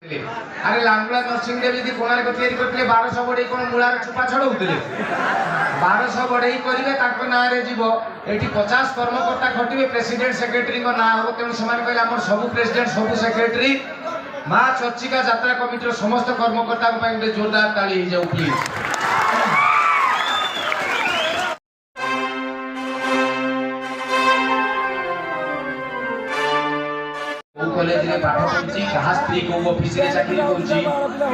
अरे लांगुला नरसिंह देव जी कोणार्क तैयारी करते 1200 बढ़ई कोन मूलार छुपा छड़ौले 1200 बढ़ई करेंगे ना जीव ये 50 कर्मकर्ता खटे प्रेसिडेंट सेक्रेटरी ना हम तेणु से कहले सब प्रेसिडेंट सब सेक्रेटरी माँ चर्चिका यात्रा कमिटर समस्त कर्मकर्ता गोटे जोरदार ताली हो जाऊ प्लीज। कॉलेज रे पाठ पढुची कहा स्त्री को ऑफिस रे चाकरी करूची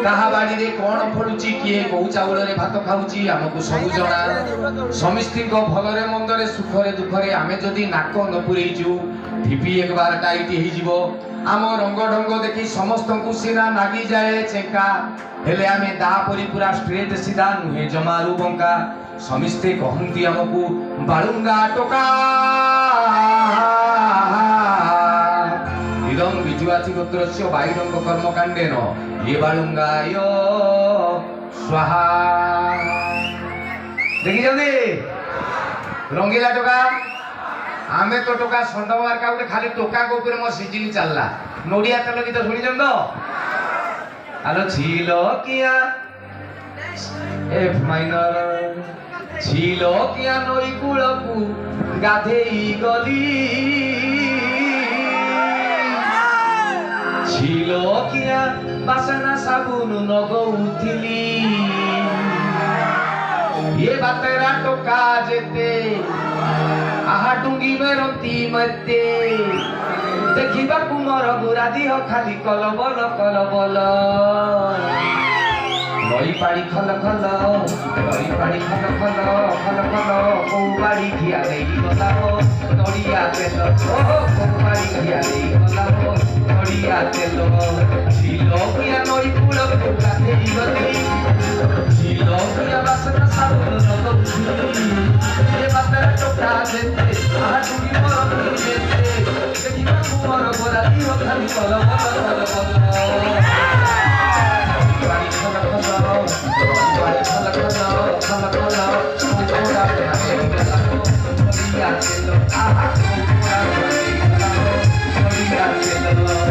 कहा बाड़ी रे कोन फलुची किए को चाउल रे भात खाउची हमकु सब जणा समिस्ति को भल रे मंद रे सुख रे दुख रे आमे जदी नाक न पुरेइचू ठिपी एक बार टाइट ही जीवो आम रंग ढंग देखि समस्त को सिना नागी जाए चेका हेले आमे दा परी पूरा स्ट्रेट सीधा नुहे जमारू बंका समिस्ते कहंती हमकु बाळुंगा टोका इदं विजुवाचि गोत्रस्य बाहिरंग कर्मकाण्डेन ये बाळुंगाय स्वाहा। देखि जल्दी रंगीला टोका आमे तो टोका संडवार का उठे खाली टोका को ऊपर मो सीजन चलला नोडिया तेल गीत सुनी जंद आलो छिलो किया एफ माइनर छिलो किया नई कूलकू गाधेई गली छिलो किया बासना साबुन नगौथिली ये बातेरा टोका जेते आहा डुंगी मेरती मते देखिबा कुमर गुरा दिह खाली कलबल कलबल नई पाड़ी खल खल नई पाड़ी खल खल खल खल को बाड़ी घिया देई गला हो तड़िया तेल ओ को बाड़ी घिया देई गला हो तड़िया तेल छिलो किया नई कूल पुरा देई गली छिलो किया बासना साबुन नगौथिली ये बातेरा टोका जेते आहा डुंगी मरती जेते देखिबा कुमर गुरा दिह खाली कलबल कलबल Hello.